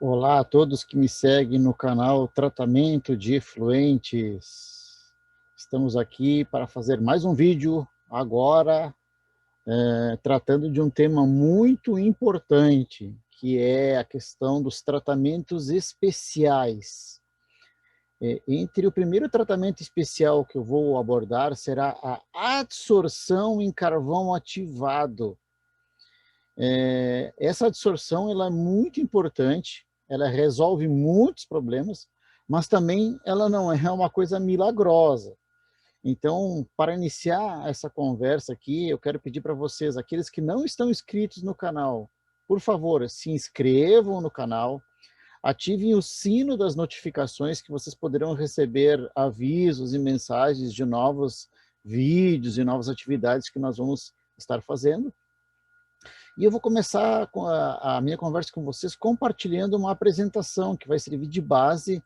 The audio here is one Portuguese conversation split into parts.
Olá a todos que me seguem no canal Tratamento de Efluentes. Estamos aqui para fazer mais um vídeo agora, tratando de um tema muito importante, que é a questão dos tratamentos especiais. Entre o primeiro tratamento especial que eu vou abordar será a adsorção em carvão ativado. Essa adsorção ela é muito importante, ela resolve muitos problemas, mas também ela não é uma coisa milagrosa. Então, para iniciar essa conversa aqui, eu quero pedir para vocês, aqueles que não estão inscritos no canal, por favor, se inscrevam no canal, ativem o sino das notificações que vocês poderão receber avisos e mensagens de novos vídeos e novas atividades que nós vamos estar fazendo. E eu vou começar com a minha conversa com vocês compartilhando uma apresentação que vai servir de base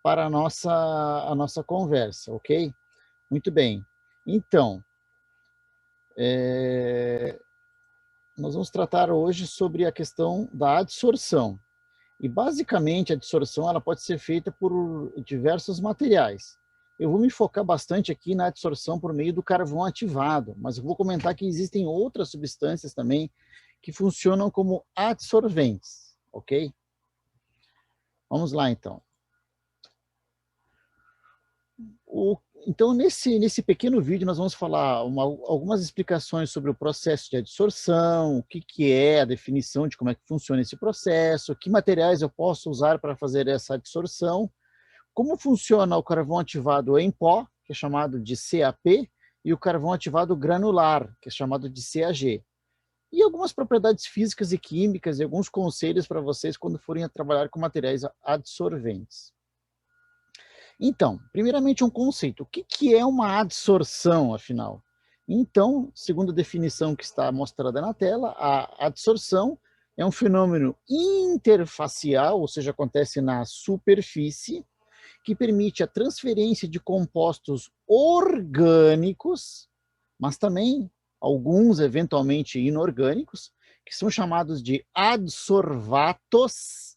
para a nossa conversa, ok? Muito bem. Então, nós vamos tratar hoje sobre a questão da adsorção. E basicamente a adsorção ela pode ser feita por diversos materiais. Eu vou me focar bastante aqui na adsorção por meio do carvão ativado, mas eu vou comentar que existem outras substâncias também que funcionam como adsorventes, ok? Vamos lá, então. Então, nesse pequeno vídeo, nós vamos falar algumas explicações sobre o processo de adsorção, o que é a definição de como é que funciona esse processo, que materiais eu posso usar para fazer essa adsorção, como funciona o carvão ativado em pó, que é chamado de CAP, e o carvão ativado granular, que é chamado de CAG. E algumas propriedades físicas e químicas e alguns conselhos para vocês quando forem a trabalhar com materiais adsorventes. Então, primeiramente um conceito. O que é uma adsorção, afinal? Então, segundo a definição que está mostrada na tela, a adsorção é um fenômeno interfacial, ou seja, acontece na superfície, que permite a transferência de compostos orgânicos, mas também alguns eventualmente inorgânicos, que são chamados de adsorvatos,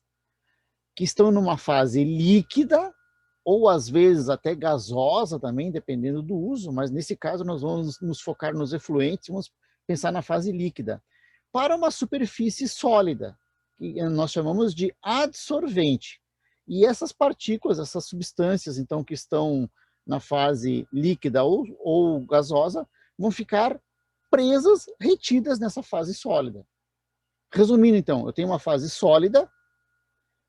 que estão numa fase líquida, ou às vezes até gasosa também, dependendo do uso, mas nesse caso nós vamos nos focar nos efluentes, vamos pensar na fase líquida, para uma superfície sólida, que nós chamamos de adsorvente. E essas partículas, essas substâncias, então, que estão na fase líquida ou gasosa, vão ficar presas, retidas nessa fase sólida. Resumindo, então, eu tenho uma fase sólida,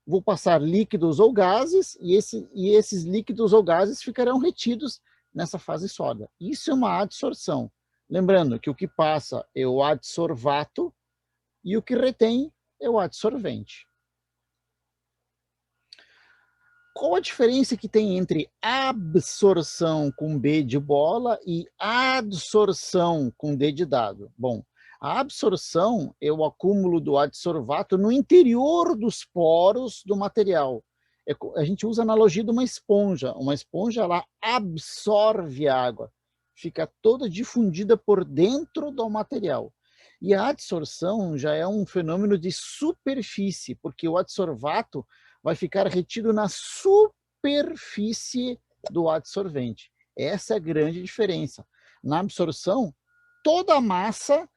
vou passar líquidos ou gases, e esses líquidos ou gases ficarão retidos nessa fase sólida. Isso é uma adsorção. Lembrando que o que passa é o adsorvato, e o que retém é o adsorvente. Qual a diferença que tem entre absorção com B de bola e adsorção com D de dado? Bom, a absorção é o acúmulo do adsorvato no interior dos poros do material. A gente usa a analogia de uma esponja. Uma esponja ela absorve a água, fica toda difundida por dentro do material. E a adsorção já é um fenômeno de superfície, porque o adsorvato vai ficar retido na superfície do adsorvente. Essa é a grande diferença. Na absorção, toda a massa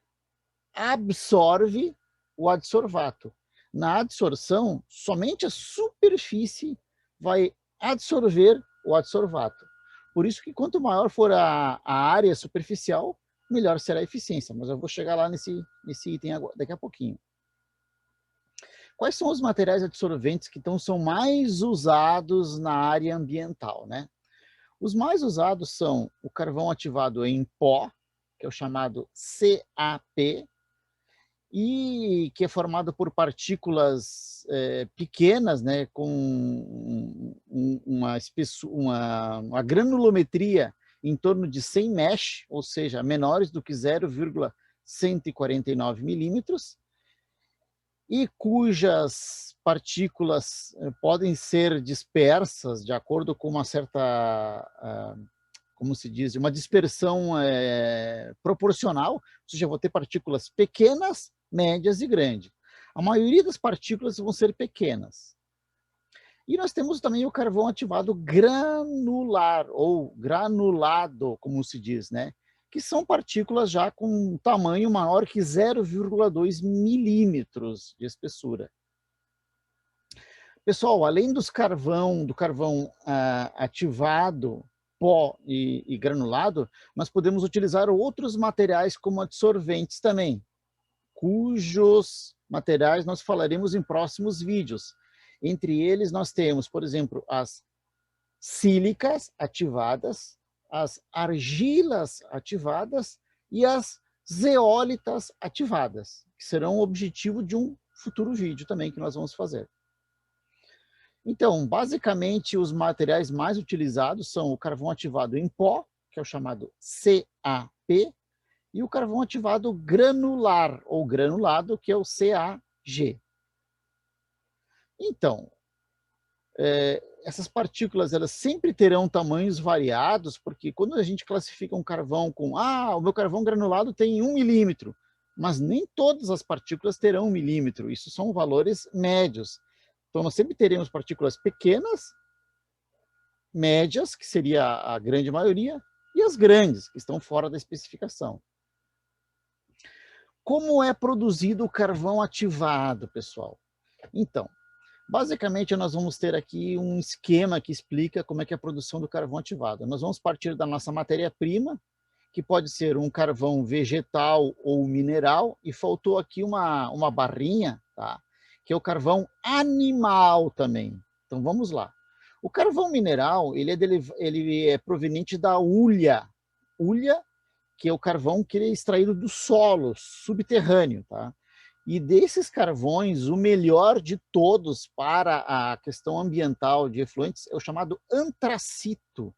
absorve o adsorvato. Na adsorção, somente a superfície vai absorver o adsorvato. Por isso que quanto maior for a área superficial, melhor será a eficiência. Mas eu vou chegar lá nesse item daqui a pouquinho. Quais são os materiais adsorventes que então são mais usados na área ambiental, né? Os mais usados são o carvão ativado em pó, que é o chamado CAP, e que é formado por partículas pequenas, né, com uma granulometria em torno de 100 mesh, ou seja, menores do que 0,149 milímetros, e cujas partículas podem ser dispersas de acordo com uma certa, como se diz, uma dispersão proporcional, ou seja, eu vou ter partículas pequenas, médias e grandes. A maioria das partículas vão ser pequenas. E nós temos também o carvão ativado granular, ou granulado, como se diz, né? Que são partículas já com um tamanho maior que 0,2 milímetros de espessura. Pessoal, além do carvão ativado, pó e granulado, nós podemos utilizar outros materiais como adsorventes também, cujos materiais nós falaremos em próximos vídeos. Entre eles nós temos, por exemplo, as sílicas ativadas, as argilas ativadas e as zeólitas ativadas, que serão o objetivo de um futuro vídeo também que nós vamos fazer. Então, basicamente, os materiais mais utilizados são o carvão ativado em pó, que é o chamado CaP, e o carvão ativado granular, ou granulado, que é o CaG. Então, essas partículas elas sempre terão tamanhos variados, porque quando a gente classifica um carvão com, o meu carvão granulado tem 1 milímetro, mas nem todas as partículas terão 1 milímetro, isso são valores médios. Então, nós sempre teremos partículas pequenas, médias, que seria a grande maioria, e as grandes, que estão fora da especificação. Como é produzido o carvão ativado, pessoal? Então, basicamente, nós vamos ter aqui um esquema que explica como é que é a produção do carvão ativado. Nós vamos partir da nossa matéria-prima, que pode ser um carvão vegetal ou mineral, e faltou aqui uma barrinha, tá? Que é o carvão animal também. Então, vamos lá. O carvão mineral, ele é proveniente da hulha. Hulha, que é o carvão que é extraído do solo subterrâneo, tá? E desses carvões, o melhor de todos para a questão ambiental de efluentes é o chamado antracito.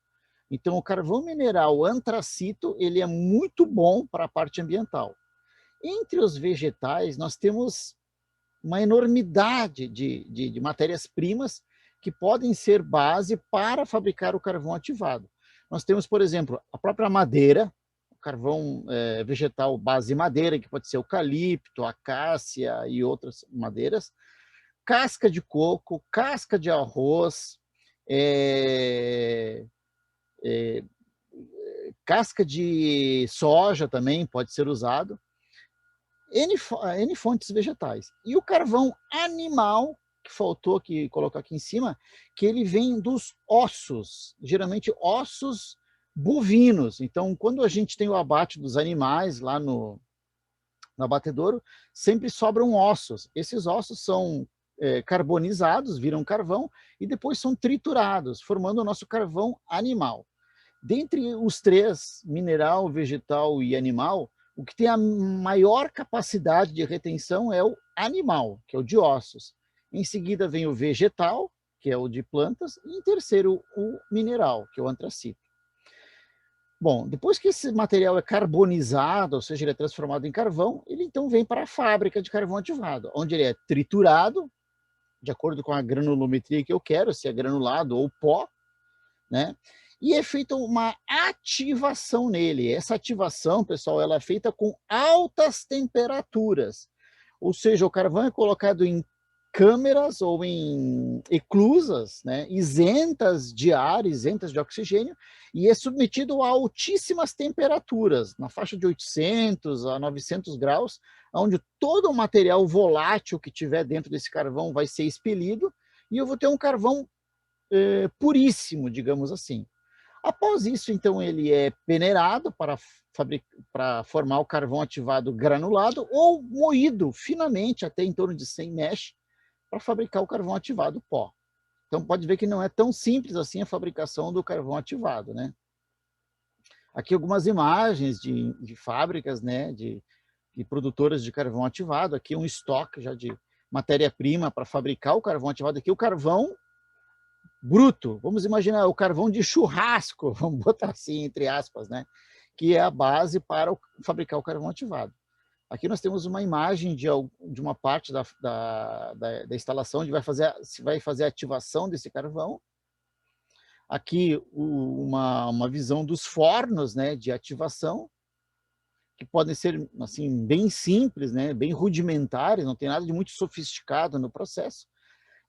Então, o carvão mineral antracito, ele é muito bom para a parte ambiental. Entre os vegetais, nós temos uma enormidade de matérias-primas que podem ser base para fabricar o carvão ativado. Nós temos, por exemplo, a própria madeira, o carvão vegetal base madeira, que pode ser eucalipto, acácia e outras madeiras, casca de coco, casca de arroz, casca de soja também pode ser usado, N fontes vegetais. E o carvão animal, que faltou aqui, colocar aqui em cima, que ele vem dos ossos, geralmente ossos bovinos. Então, quando a gente tem o abate dos animais lá no abatedouro, sempre sobram ossos. Esses ossos são carbonizados, viram carvão, e depois são triturados, formando o nosso carvão animal. Dentre os três, mineral, vegetal e animal, o que tem a maior capacidade de retenção é o animal, que é o de ossos. Em seguida vem o vegetal, que é o de plantas, e em terceiro o mineral, que é o antracito. Bom, depois que esse material é carbonizado, ou seja, ele é transformado em carvão, ele então vem para a fábrica de carvão ativado, onde ele é triturado, de acordo com a granulometria que eu quero, se é granulado ou pó, né? E é feita uma ativação nele. Essa ativação, pessoal, ela é feita com altas temperaturas. Ou seja, o carvão é colocado em câmeras ou em eclusas, né, isentas de ar, isentas de oxigênio, e é submetido a altíssimas temperaturas, na faixa de 800 a 900 graus, onde todo o material volátil que tiver dentro desse carvão vai ser expelido, e eu vou ter um carvão puríssimo, digamos assim. Após isso, então, ele é peneirado para formar o carvão ativado granulado ou moído finamente até em torno de 100 mesh para fabricar o carvão ativado pó. Então, pode ver que não é tão simples assim a fabricação do carvão ativado, né? Aqui algumas imagens de fábricas, né, de produtoras de carvão ativado. Aqui um estoque já de matéria-prima para fabricar o carvão ativado. Aqui o carvão bruto, vamos imaginar o carvão de churrasco, vamos botar assim, entre aspas, né? Que é a base para fabricar o carvão ativado. Aqui nós temos uma imagem de uma parte da instalação onde se vai fazer a ativação desse carvão. Aqui uma visão dos fornos, né, de ativação. que podem ser assim, bem simples, né? Bem rudimentares, não tem nada de muito sofisticado no processo.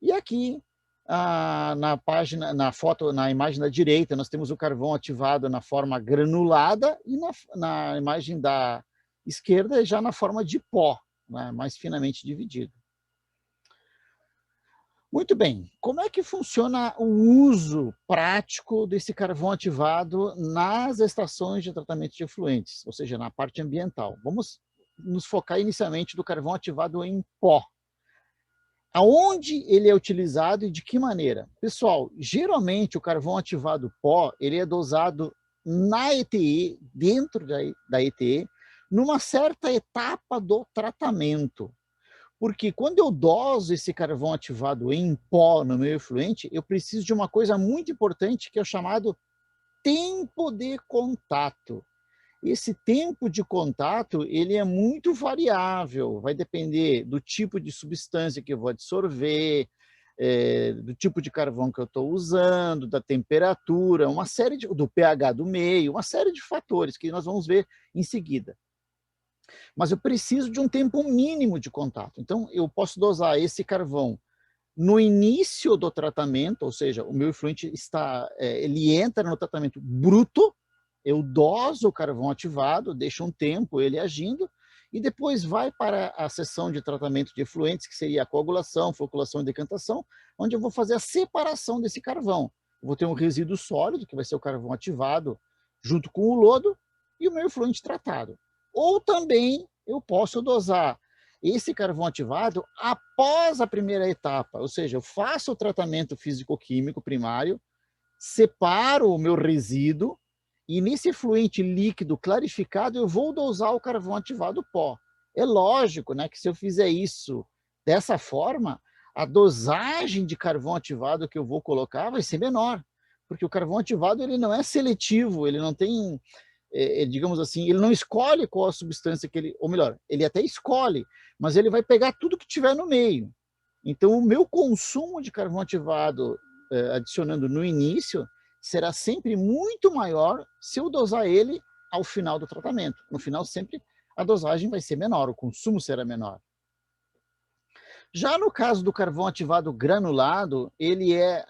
E aqui, na página, na foto, na imagem da direita, nós temos o carvão ativado na forma granulada e na imagem da esquerda já na forma de pó, né? Mais finamente dividido. Muito bem, como é que funciona o uso prático desse carvão ativado nas estações de tratamento de efluentes, ou seja, na parte ambiental? Vamos nos focar inicialmente do carvão ativado em pó. Aonde ele é utilizado e de que maneira? Pessoal, geralmente o carvão ativado pó, ele é dosado na ETE, dentro da ETE, numa certa etapa do tratamento. Porque quando eu doso esse carvão ativado em pó no meu efluente, eu preciso de uma coisa muito importante que é o chamado tempo de contato. Esse tempo de contato, ele é muito variável, vai depender do tipo de substância que eu vou absorver, do tipo de carvão que eu estou usando, da temperatura, do pH do meio, uma série de fatores que nós vamos ver em seguida. Mas eu preciso de um tempo mínimo de contato. Então, eu posso dosar esse carvão no início do tratamento, ou seja, o meu efluente ele entra no tratamento bruto, eu doso o carvão ativado, deixo um tempo ele agindo, e depois vai para a seção de tratamento de efluentes, que seria a coagulação, floculação e decantação, onde eu vou fazer a separação desse carvão. Eu vou ter um resíduo sólido, que vai ser o carvão ativado, junto com o lodo, e o meu efluente tratado. Ou também eu posso dosar esse carvão ativado após a primeira etapa, ou seja, eu faço o tratamento físico-químico primário, separo o meu resíduo, e nesse efluente líquido clarificado eu vou dosar o carvão ativado pó. É lógico, né, que se eu fizer isso dessa forma, a dosagem de carvão ativado que eu vou colocar vai ser menor, porque o carvão ativado ele não é seletivo, ele não tem, digamos assim, ele não escolhe qual a substância que ele, ou melhor, ele até escolhe, mas ele vai pegar tudo que tiver no meio. Então, o meu consumo de carvão ativado, adicionando no início, será sempre muito maior se eu dosar ele ao final do tratamento. No final, sempre a dosagem vai ser menor, o consumo será menor. Já no caso do carvão ativado granulado, ele é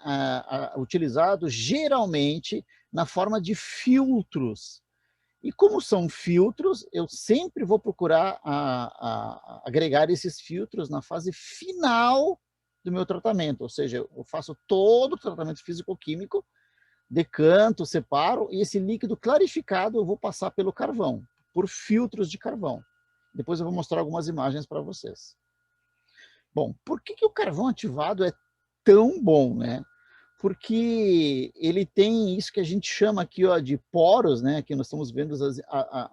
utilizado geralmente na forma de filtros. E como são filtros, eu sempre vou procurar agregar esses filtros na fase final do meu tratamento, ou seja, eu faço todo o tratamento físico-químico, decanto, separo, e esse líquido clarificado eu vou passar pelo carvão, por filtros de carvão. Depois eu vou mostrar algumas imagens para vocês. Bom, por que o carvão ativado é tão bom, né? Porque ele tem isso que a gente chama aqui, ó, de poros, né? Aqui nós estamos vendo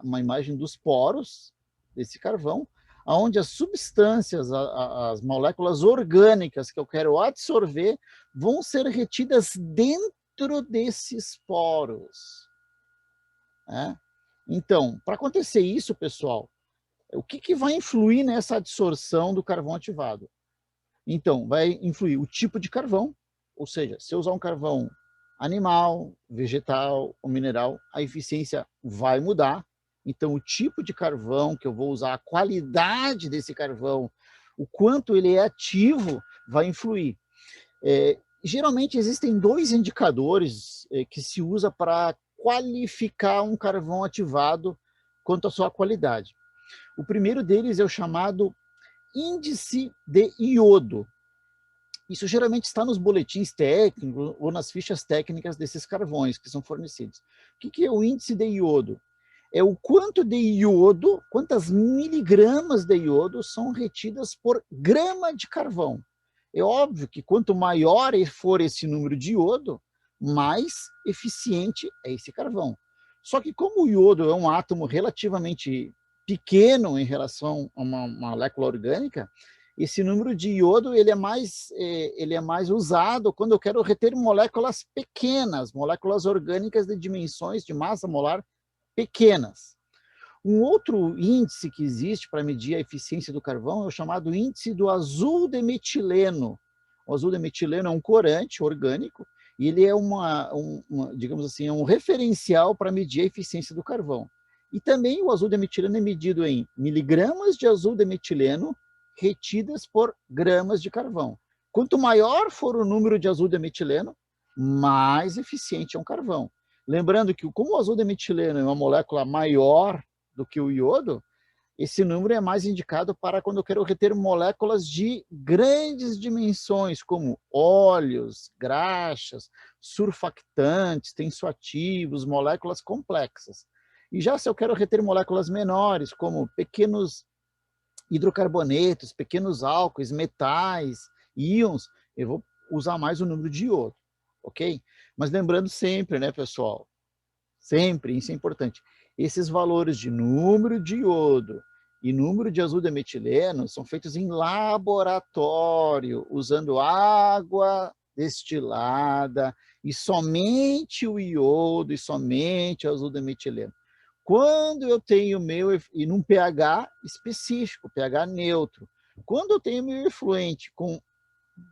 uma imagem dos poros desse carvão, onde as substâncias, as moléculas orgânicas que eu quero absorver vão ser retidas dentro desses poros, né? Então, para acontecer isso, pessoal, o que vai influir nessa absorção do carvão ativado? Então, vai influir o tipo de carvão, ou seja, se eu usar um carvão animal, vegetal ou mineral, a eficiência vai mudar. Então, o tipo de carvão que eu vou usar, a qualidade desse carvão, o quanto ele é ativo, vai influir. Geralmente existem dois indicadores que se usa para qualificar um carvão ativado quanto à sua qualidade. O primeiro deles é o chamado índice de iodo. Isso geralmente está nos boletins técnicos ou nas fichas técnicas desses carvões que são fornecidos. O que é o índice de iodo? É o quanto de iodo, quantas miligramas de iodo são retidas por grama de carvão. É óbvio que quanto maior for esse número de iodo, mais eficiente é esse carvão. Só que como o iodo é um átomo relativamente pequeno em relação a uma molécula orgânica, esse número de iodo ele é mais usado quando eu quero reter moléculas pequenas, moléculas orgânicas de dimensões de massa molar pequenas. Um outro índice que existe para medir a eficiência do carvão é o chamado índice do azul de metileno. O azul de metileno é um corante orgânico e ele é digamos assim, é um referencial para medir a eficiência do carvão. E também o azul de metileno é medido em miligramas de azul de metileno retidas por gramas de carvão. Quanto maior for o número de azul de metileno, mais eficiente é um carvão. Lembrando que, como o azul de metileno é uma molécula maior do que o iodo, esse número é mais indicado para quando eu quero reter moléculas de grandes dimensões, como óleos, graxas, surfactantes, tensoativos, moléculas complexas. E já se eu quero reter moléculas menores, como pequenos hidrocarbonetos, pequenos álcoois, metais, íons, eu vou usar mais o número de iodo, ok? Mas lembrando sempre, né, pessoal, sempre, isso é importante, esses valores de número de iodo e número de azul de metileno são feitos em laboratório, usando água destilada e somente o iodo e somente o azul de metileno. Quando eu tenho e num pH específico, pH neutro, quando eu tenho meu efluente com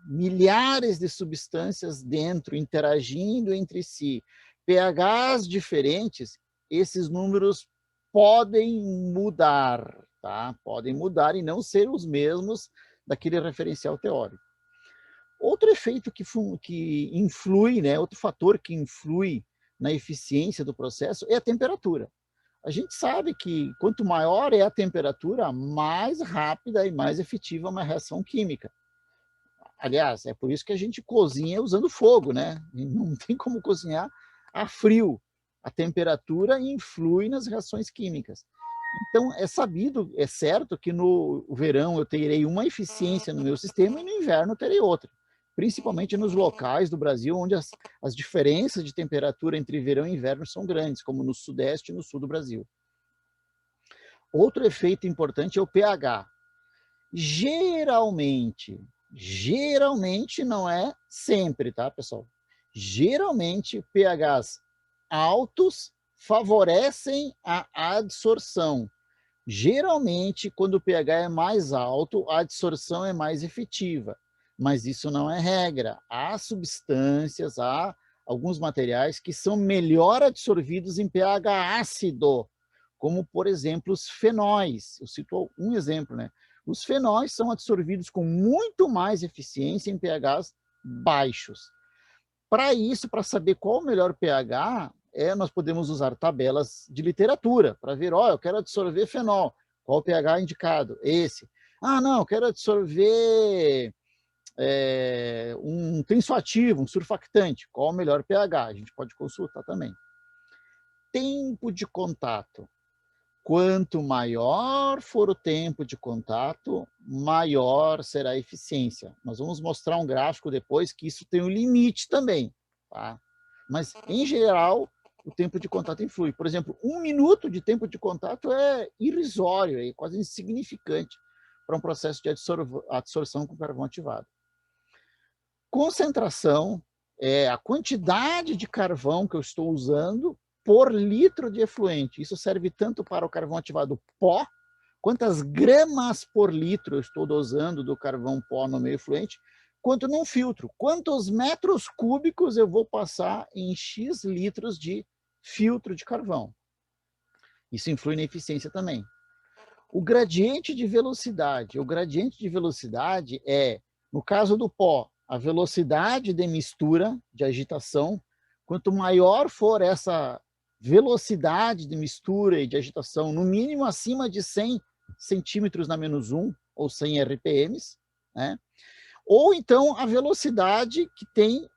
milhares de substâncias dentro, interagindo entre si, pHs diferentes, esses números podem mudar, tá? Podem mudar e não ser os mesmos daquele referencial teórico. Outro efeito que influi, né? Outro fator que influi na eficiência do processo é a temperatura. A gente sabe que quanto maior é a temperatura, mais rápida e mais efetiva é uma reação química. Aliás, é por isso que a gente cozinha usando fogo, né? Não tem como cozinhar a frio. A temperatura influi nas reações químicas. Então, é sabido, é certo que no verão eu terei uma eficiência no meu sistema e no inverno eu terei outra. Principalmente nos locais do Brasil onde as diferenças de temperatura entre verão e inverno são grandes, como no sudeste e no sul do Brasil. Outro efeito importante é o pH. Geralmente não é sempre, tá, pessoal? Geralmente, pHs altos favorecem a adsorção. Geralmente, quando o pH é mais alto, a adsorção é mais efetiva. Mas isso não é regra. Há substâncias, há alguns materiais que são melhor absorvidos em pH ácido, como, por exemplo, os fenóis. Eu cito um exemplo, né? Os fenóis são absorvidos com muito mais eficiência em pHs baixos. Para isso, para saber qual o melhor pH, nós podemos usar tabelas de literatura para ver, eu quero absorver fenol, qual o pH indicado? Esse. Ah, não, eu quero absorver um tensoativo, um surfactante, qual o melhor pH? A gente pode consultar também. Tempo de contato. Quanto maior for o tempo de contato, maior será a eficiência. Nós vamos mostrar um gráfico depois que isso tem um limite também, tá? Mas, em geral, o tempo de contato influi. Por exemplo, 1 minuto de tempo de contato é irrisório, é quase insignificante para um processo de adsorção com carvão ativado. Concentração é a quantidade de carvão que eu estou usando por litro de efluente. Isso serve tanto para o carvão ativado pó, quantas gramas por litro eu estou dosando do carvão pó no meu efluente, quanto num filtro. Quantos metros cúbicos eu vou passar em X litros de filtro de carvão. Isso influi na eficiência também. O gradiente de velocidade. O gradiente de velocidade é, no caso do pó, a velocidade de mistura, de agitação. Quanto maior for essa velocidade de mistura e de agitação, no mínimo acima de 100 centímetros na menos 1, ou 100 RPMs, né? Ou então a velocidade que tem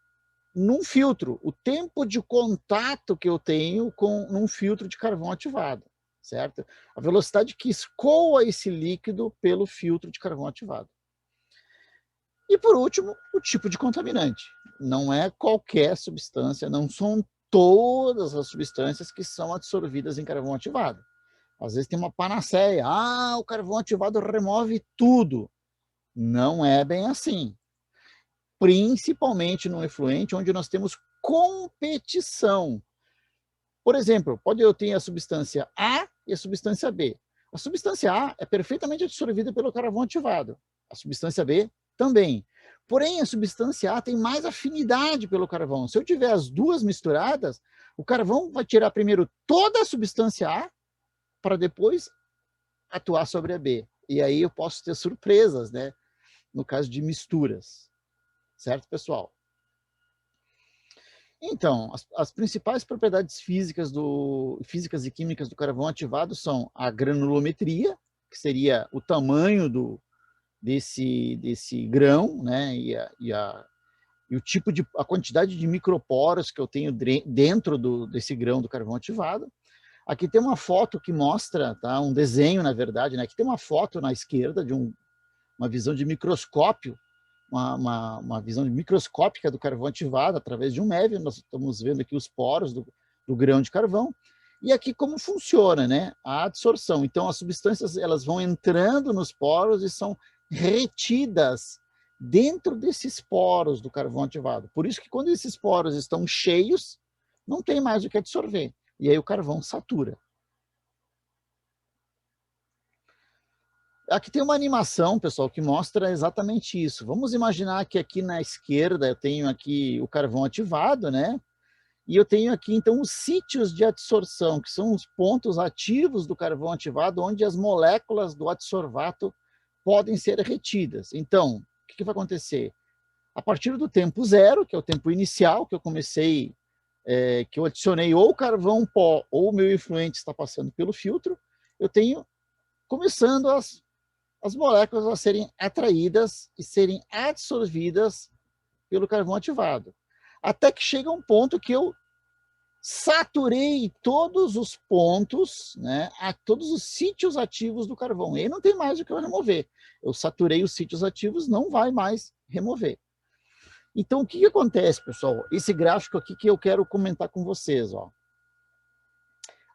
num filtro, o tempo de contato que eu tenho num filtro de carvão ativado, certo? A velocidade que escoa esse líquido pelo filtro de carvão ativado. E por último, o tipo de contaminante. Não é qualquer substância, não são todas as substâncias que são absorvidas em carvão ativado. Às vezes tem uma panaceia, o carvão ativado remove tudo. Não é bem assim. Principalmente no efluente, onde nós temos competição. Por exemplo, eu ter a substância A e a substância B. A substância A é perfeitamente absorvida pelo carvão ativado. A substância B também. Porém, a substância A tem mais afinidade pelo carvão. Se eu tiver as duas misturadas, o carvão vai tirar primeiro toda a substância A para depois atuar sobre a B. E aí eu posso ter surpresas, né? No caso de misturas. Certo, pessoal? Então, as principais propriedades físicas e químicas do carvão ativado são a granulometria, que seria o tamanho desse grão, né? E o tipo a quantidade de microporos que eu tenho dentro desse grão do carvão ativado. Aqui tem uma foto que mostra, tá? Um desenho, na verdade, né? Aqui tem uma foto na esquerda de uma visão de microscópio, uma visão microscópica do carvão ativado através de um MEV. Nós estamos vendo aqui os poros do grão de carvão. E aqui como funciona, né? A adsorção. Então, as substâncias elas vão entrando nos poros e são retidas dentro desses poros do carvão ativado. Por isso que quando esses poros estão cheios, não tem mais o que absorver. E aí o carvão satura. Aqui tem uma animação, pessoal, que mostra exatamente isso. Vamos imaginar que aqui na esquerda eu tenho aqui o carvão ativado, né? E eu tenho aqui, então, os sítios de adsorção, que são os pontos ativos do carvão ativado, onde as moléculas do adsorvato podem ser retidas. Então, o que vai acontecer? A partir do tempo zero, que é o tempo inicial, que eu comecei, que eu adicionei ou carvão pó, ou o meu efluente está passando pelo filtro, eu tenho começando as moléculas a serem atraídas e serem absorvidas pelo carvão ativado. Até que chega um ponto que eu saturei todos os pontos, né, todos os sítios ativos do carvão. E aí não tem mais o que eu remover. Eu saturei os sítios ativos, não vai mais remover. Então, o que acontece, pessoal? Esse gráfico aqui que eu quero comentar com vocês, ó.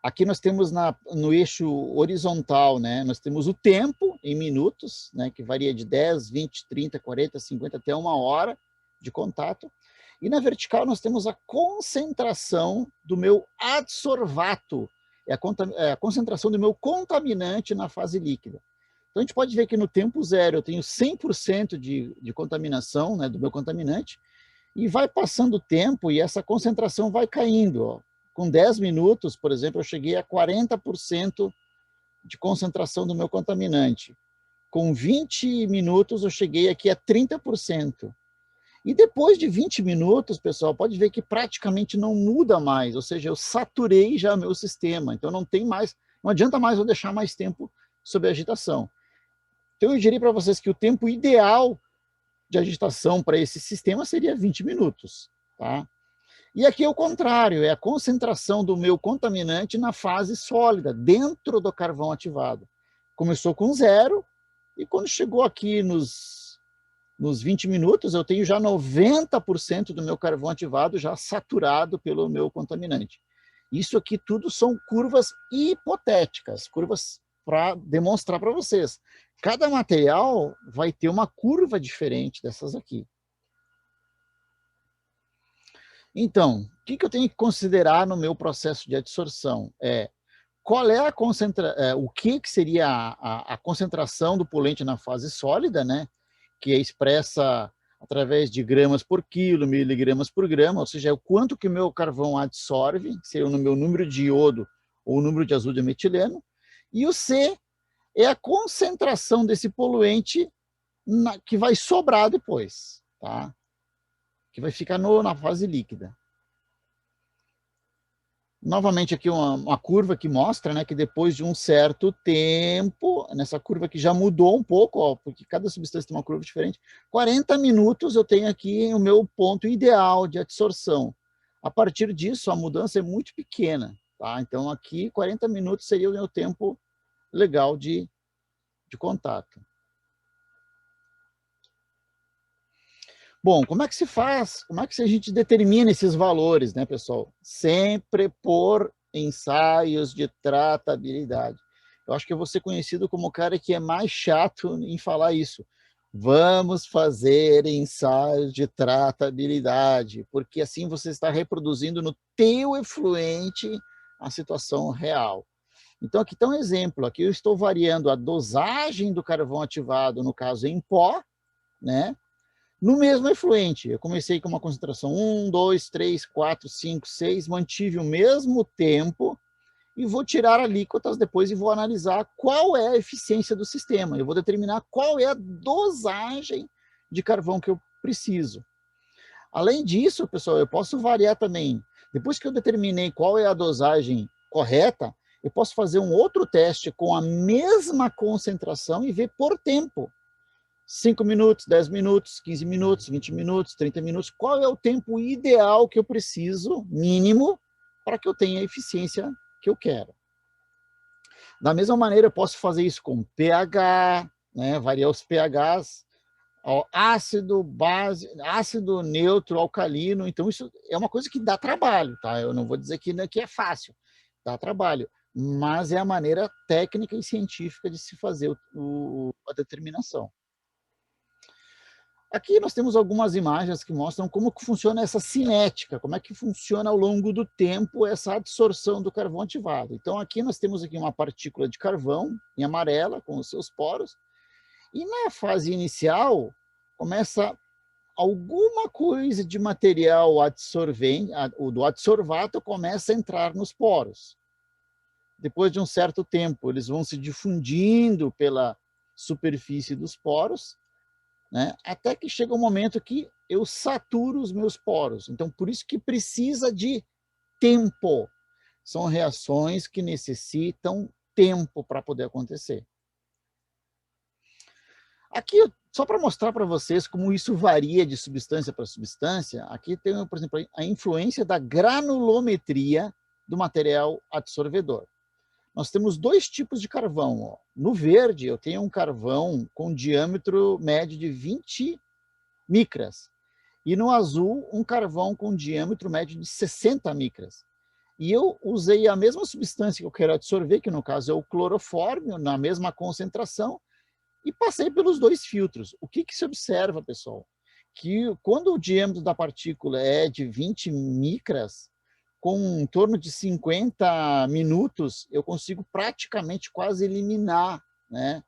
Aqui nós temos no eixo horizontal, né, nós temos o tempo em minutos, né, que varia de 10, 20, 30, 40, 50 até 1 hora de contato. E na vertical nós temos a concentração do meu adsorvato, é a concentração do meu contaminante na fase líquida. Então a gente pode ver que no tempo zero eu tenho 100% de contaminação, né, do meu contaminante, e vai passando o tempo e essa concentração vai caindo, ó. Com 10 minutos, por exemplo, eu cheguei a 40% de concentração do meu contaminante. Com 20 minutos, eu cheguei aqui a 30%. E depois de 20 minutos, pessoal, pode ver que praticamente não muda mais, ou seja, eu saturei já meu sistema, então não adianta mais eu deixar mais tempo sob agitação. Então eu diria para vocês que o tempo ideal de agitação para esse sistema seria 20 minutos, tá? E aqui é o contrário, é a concentração do meu contaminante na fase sólida, dentro do carvão ativado. Começou com 0, e quando chegou aqui nos 20 minutos, eu tenho já 90% do meu carvão ativado já saturado pelo meu contaminante. Isso aqui tudo são curvas hipotéticas, curvas para demonstrar para vocês. Cada material vai ter uma curva diferente dessas aqui. Então, o que eu tenho que considerar no meu processo de adsorção? Qual é o que seria a concentração do poluente na fase sólida, né? Que é expressa através de gramas por quilo, miligramas por grama, ou seja, é o quanto que o meu carvão absorve, seria o meu número de iodo ou o número de azul de metileno, e o C é a concentração desse poluente que vai sobrar depois, tá? Que vai ficar na fase líquida. Novamente aqui uma curva que mostra, né, que depois de um certo tempo, nessa curva que já mudou um pouco, ó, porque cada substância tem uma curva diferente, 40 minutos eu tenho aqui o meu ponto ideal de adsorção. A partir disso, a mudança é muito pequena, tá? Então aqui 40 minutos seria o meu tempo legal de contato. Bom, como é que se faz? Como é que a gente determina esses valores, né, pessoal? Sempre por ensaios de tratabilidade. Eu acho que eu vou ser conhecido como o cara que é mais chato em falar isso. Vamos fazer ensaios de tratabilidade, porque assim você está reproduzindo no teu efluente a situação real. Então aqui está um exemplo, aqui eu estou variando a dosagem do carvão ativado, no caso em pó, né? No mesmo efluente, eu comecei com uma concentração 1, 2, 3, 4, 5, 6, mantive o mesmo tempo e vou tirar alíquotas depois e vou analisar qual é a eficiência do sistema. Eu vou determinar qual é a dosagem de carvão que eu preciso. Além disso, pessoal, eu posso variar também. Depois que eu determinei qual é a dosagem correta, eu posso fazer um outro teste com a mesma concentração e ver por tempo. 5 minutos, 10 minutos, 15 minutos, 20 minutos, 30 minutos. Qual é o tempo ideal que eu preciso, mínimo, para que eu tenha a eficiência que eu quero? Da mesma maneira, eu posso fazer isso com pH, né, variar os pHs, ácido, base, ácido, neutro, alcalino. Então, isso é uma coisa que dá trabalho, tá? Eu não vou dizer que é fácil, dá trabalho, mas é a maneira técnica e científica de se fazer a determinação. Aqui nós temos algumas imagens que mostram como que funciona essa cinética, como é que funciona ao longo do tempo essa absorção do carvão ativado. Então aqui nós temos aqui uma partícula de carvão em amarela com os seus poros, e na fase inicial começa alguma coisa de material adsorvente, o do adsorvato começa a entrar nos poros. Depois de um certo tempo, eles vão se difundindo pela superfície dos poros, né? Até que chega um momento que eu saturo os meus poros. Então, por isso que precisa de tempo. São reações que necessitam tempo para poder acontecer. Aqui, só para mostrar para vocês como isso varia de substância para substância, aqui tem, por exemplo, a influência da granulometria do material adsorvedor. Nós temos dois tipos de carvão. Ó. No verde, eu tenho um carvão com diâmetro médio de 20 micras. E no azul, um carvão com diâmetro médio de 60 micras. E eu usei a mesma substância que eu quero absorver, que no caso é o clorofórmio, na mesma concentração, e passei pelos dois filtros. O que se observa, pessoal? Que quando o diâmetro da partícula é de 20 micras, com em torno de 50 minutos, eu consigo praticamente quase eliminar, né,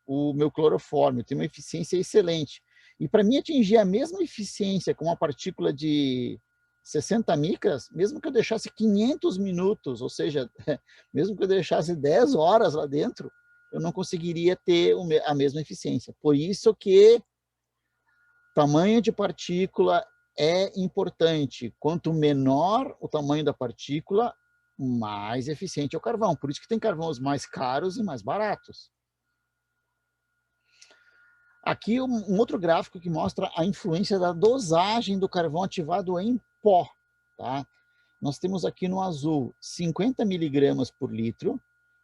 o meu clorofórmio, tem uma eficiência excelente. E para mim atingir a mesma eficiência com uma partícula de 60 micras, mesmo que eu deixasse 500 minutos, ou seja, mesmo que eu deixasse 10 horas lá dentro, eu não conseguiria ter a mesma eficiência. Por isso que tamanho de partícula é importante. Quanto menor o tamanho da partícula, mais eficiente é o carvão. Por isso que tem carvões mais caros e mais baratos. Aqui um outro gráfico que mostra a influência da dosagem do carvão ativado em pó. Tá? Nós temos aqui no azul 50 miligramas por litro,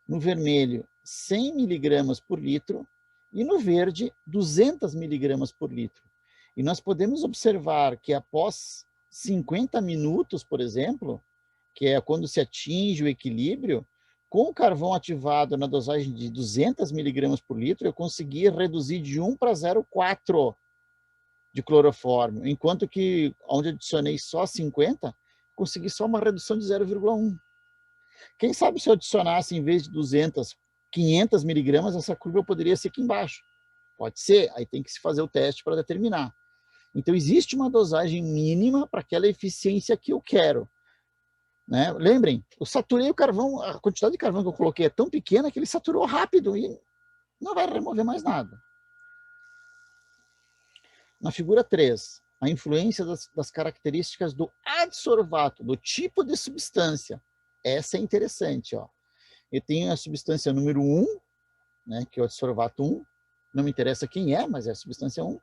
no vermelho 100 miligramas por litro e no verde 200 miligramas por litro. E nós podemos observar que após 50 minutos, por exemplo, que é quando se atinge o equilíbrio, com o carvão ativado na dosagem de 200 miligramas por litro, eu consegui reduzir de 1 para 0,4 de clorofórmio, enquanto que, onde adicionei só 50, consegui só uma redução de 0,1. Quem sabe se eu adicionasse, em vez de 200, 500 miligramas, essa curva poderia ser aqui embaixo. Pode ser, aí tem que se fazer o teste para determinar. Então, existe uma dosagem mínima para aquela eficiência que eu quero. Né? Lembrem, eu saturei o carvão, a quantidade de carvão que eu coloquei é tão pequena que ele saturou rápido e não vai remover mais nada. Na figura 3, a influência das características do adsorvato, do tipo de substância. Essa é interessante. Ó. Eu tenho a substância número 1, né, que é o adsorvato 1, não me interessa quem é, mas é a substância 1.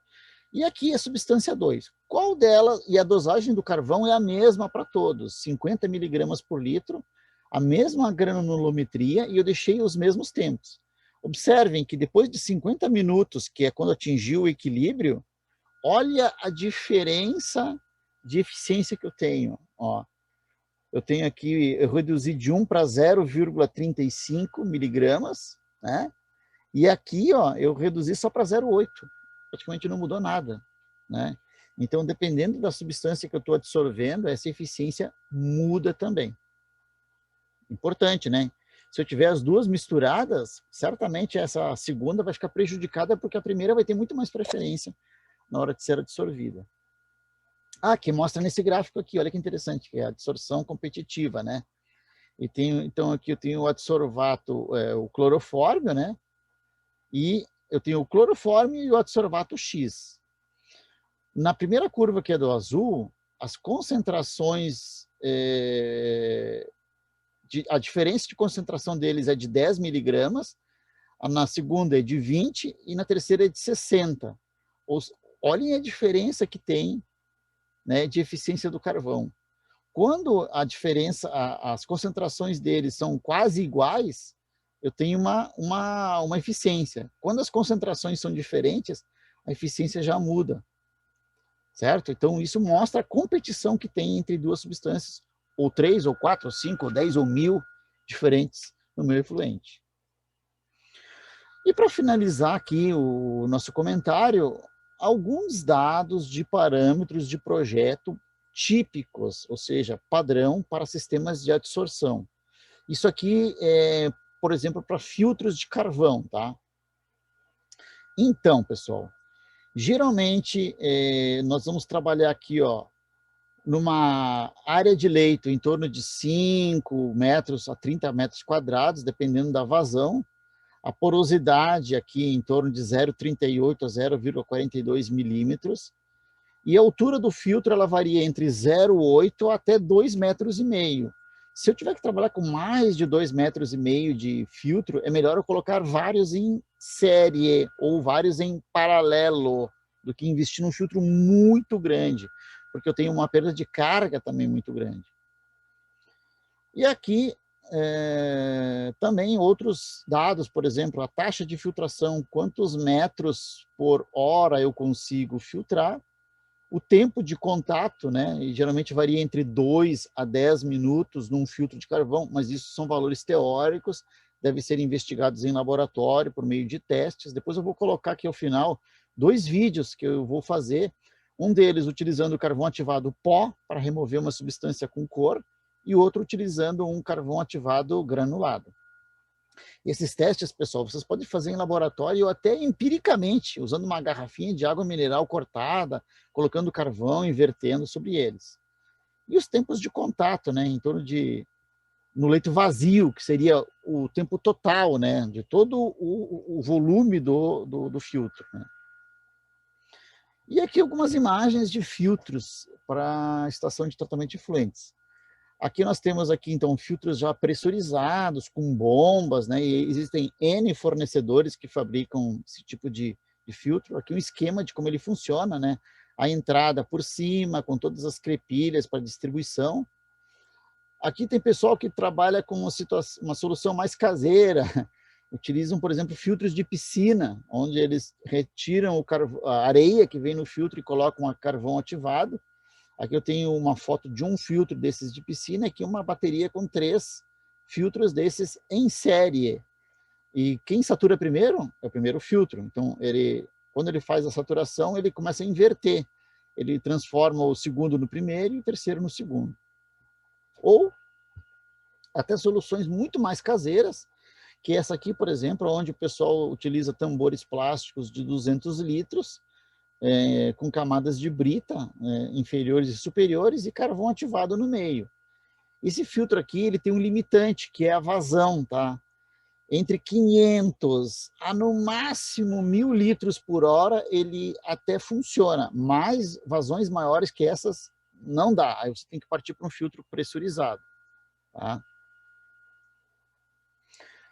E aqui a substância 2. Qual delas, e a dosagem do carvão é a mesma para todos, 50 miligramas por litro, a mesma granulometria, e eu deixei os mesmos tempos. Observem que depois de 50 minutos, que é quando atingiu o equilíbrio, olha a diferença de eficiência que eu tenho. Ó, eu tenho aqui, eu reduzi de 1 para 0,35 miligramas, né? E aqui, ó, eu reduzi só para 0,8. Praticamente não mudou nada, né? Então, dependendo da substância que eu estou absorvendo, essa eficiência muda também. Importante, né? Se eu tiver as duas misturadas, certamente essa segunda vai ficar prejudicada porque a primeira vai ter muito mais preferência na hora de ser absorvida. Ah, que mostra nesse gráfico aqui, olha que interessante, que é a absorção competitiva, né? E tenho, então aqui eu tenho o adsorvato, o clorofórmio, né? E eu tenho o clorofórmio e o adsorvato X. Na primeira curva, que é do azul, as concentrações, a diferença de concentração deles é de 10 miligramas, na segunda é de 20 e na terceira é de 60. Olhem a diferença que tem, né, de eficiência do carvão. Quando a diferença, as concentrações deles são quase iguais, eu tenho uma eficiência. Quando as concentrações são diferentes, a eficiência já muda, certo? Então, isso mostra a competição que tem entre duas substâncias, ou 3, ou 4, ou 5, ou 10, ou 1000 diferentes no meio efluente. E para finalizar aqui o nosso comentário, alguns dados de parâmetros de projeto típicos, ou seja, padrão para sistemas de adsorção. Isso aqui é, por exemplo, para filtros de carvão, tá? Então, pessoal, geralmente nós vamos trabalhar aqui, ó, numa área de leito em torno de 5 metros a 30 metros quadrados, dependendo da vazão. A porosidade aqui em torno de 0,38 a 0,42 milímetros. E a altura do filtro ela varia entre 0,8 até 2,5 metros. Se eu tiver que trabalhar com mais de 2,5 metros de filtro, é melhor eu colocar vários em série ou vários em paralelo do que investir num filtro muito grande, porque eu tenho uma perda de carga também muito grande. E aqui também outros dados, por exemplo, a taxa de filtração, quantos metros por hora eu consigo filtrar, o tempo de contato, né, e geralmente varia entre 2 a 10 minutos num filtro de carvão, mas isso são valores teóricos, devem ser investigados em laboratório por meio de testes. Depois eu vou colocar aqui ao final 2 vídeos que eu vou fazer, um deles utilizando o carvão ativado pó para remover uma substância com cor, e outro utilizando um carvão ativado granulado. Esses testes, pessoal, vocês podem fazer em laboratório ou até empiricamente, usando uma garrafinha de água mineral cortada, colocando carvão, invertendo sobre eles. E os tempos de contato, né, em torno de, no leito vazio, que seria o tempo total, né, de todo o volume do filtro, né. E aqui algumas imagens de filtros para a estação de tratamento de efluentes. Aqui nós temos aqui, então, filtros já pressurizados, com bombas, né? E existem N fornecedores que fabricam esse tipo de filtro. Aqui um esquema de como ele funciona, né? A entrada por cima, com todas as crepilhas para distribuição. Aqui tem pessoal que trabalha com uma solução mais caseira. Utilizam, por exemplo, filtros de piscina, onde eles retiram a areia que vem no filtro e colocam a carvão ativado. Aqui eu tenho uma foto de um filtro desses de piscina, aqui uma bateria com 3 filtros desses em série. E quem satura primeiro é o primeiro filtro. Então, quando ele faz a saturação, ele começa a inverter. Ele transforma o segundo no primeiro e o terceiro no segundo. Ou até soluções muito mais caseiras, que essa aqui, por exemplo, onde o pessoal utiliza tambores plásticos de 200 litros, com camadas de brita inferiores e superiores e carvão ativado no meio. Esse filtro aqui ele tem um limitante, que é a vazão, tá? Entre 500 a no máximo 1000 litros por hora, ele até funciona, mas vazões maiores que essas não dá. Aí você tem que partir para um filtro pressurizado, tá?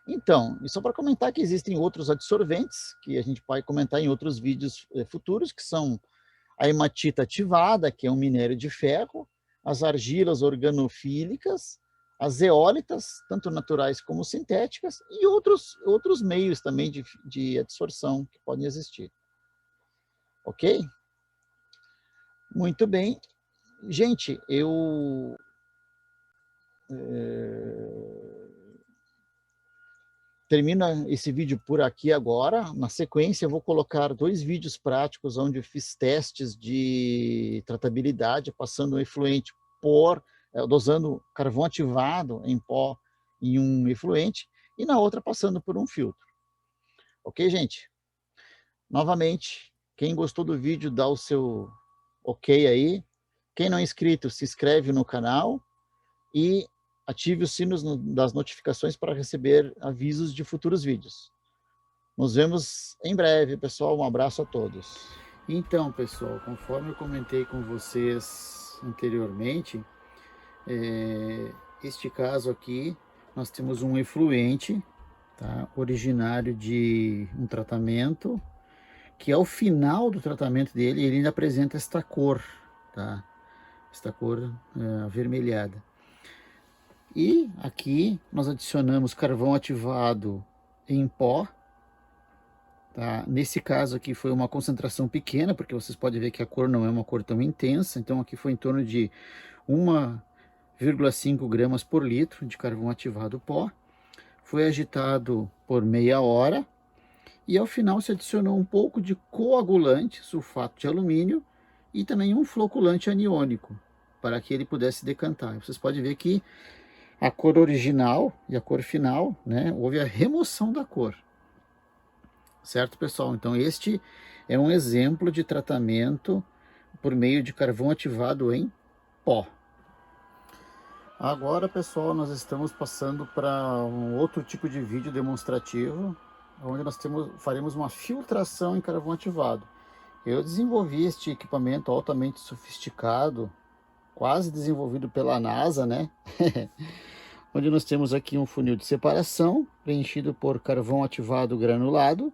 Então, e só para comentar que existem outros adsorventes, que a gente pode comentar em outros vídeos futuros, que são a hematita ativada, que é um minério de ferro, as argilas organofílicas, as zeólitas, tanto naturais como sintéticas, e outros meios também de adsorção que podem existir. Ok? Muito bem. Gente, eu termino esse vídeo por aqui agora. Na sequência, eu vou colocar 2 vídeos práticos onde eu fiz testes de tratabilidade, passando o efluente dosando carvão ativado em pó em um efluente, e na outra passando por um filtro. Ok, gente? Novamente, quem gostou do vídeo, dá o seu ok aí. Quem não é inscrito, se inscreve no canal. E ative os sinos das notificações para receber avisos de futuros vídeos. Nos vemos em breve, pessoal. Um abraço a todos. Então, pessoal, conforme eu comentei com vocês anteriormente, este caso aqui, nós temos um efluente, tá, originário de um tratamento, que ao final do tratamento dele, ele ainda apresenta esta cor, tá? Esta cor avermelhada. E aqui nós adicionamos carvão ativado em pó, tá? Nesse caso aqui foi uma concentração pequena, porque vocês podem ver que a cor não é uma cor tão intensa, então aqui foi em torno de 1,5 gramas por litro de carvão ativado pó. Foi agitado por meia hora e ao final se adicionou um pouco de coagulante, sulfato de alumínio, e também um floculante aniônico, para que ele pudesse decantar. Vocês podem ver que a cor original e a cor final, né, houve a remoção da cor. Certo, pessoal? Então este é um exemplo de tratamento por meio de carvão ativado em pó. Agora, pessoal, nós estamos passando para um outro tipo de vídeo demonstrativo, onde nós faremos uma filtração em carvão ativado. Eu desenvolvi este equipamento altamente sofisticado, quase desenvolvido pela NASA, né? Onde nós temos aqui um funil de separação, preenchido por carvão ativado granulado,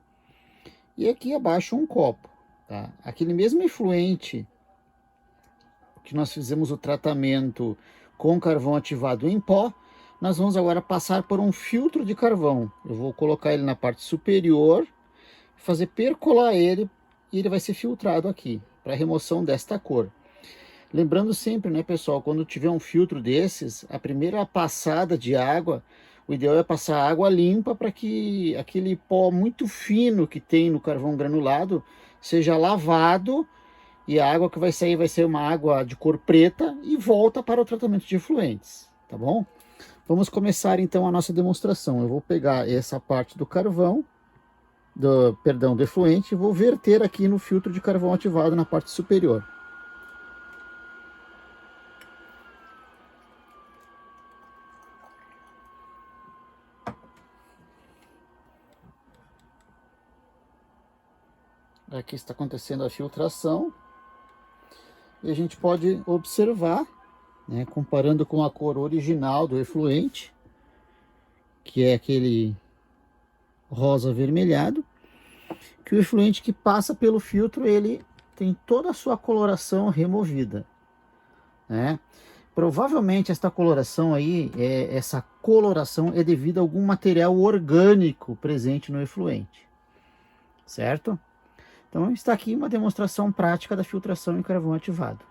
e aqui abaixo um copo, tá? Aquele mesmo efluente que nós fizemos o tratamento com carvão ativado em pó, nós vamos agora passar por um filtro de carvão. Eu vou colocar ele na parte superior, fazer percolar ele, e ele vai ser filtrado aqui, para remoção desta cor. Lembrando sempre, né, pessoal, quando tiver um filtro desses, a primeira passada de água, o ideal é passar água limpa para que aquele pó muito fino que tem no carvão granulado seja lavado, e a água que vai sair uma água de cor preta e volta para o tratamento de efluentes, tá bom? Vamos começar então a nossa demonstração. Eu vou pegar essa parte do carvão, do efluente, e vou verter aqui no filtro de carvão ativado na parte superior. Aqui está acontecendo a filtração. E a gente pode observar, né, comparando com a cor original do efluente, que é aquele rosa avermelhado, que o efluente que passa pelo filtro, ele tem toda a sua coloração removida, né? Provavelmente esta coloração aí, essa coloração é devido a algum material orgânico presente no efluente, certo? Então está aqui uma demonstração prática da filtração em carvão ativado.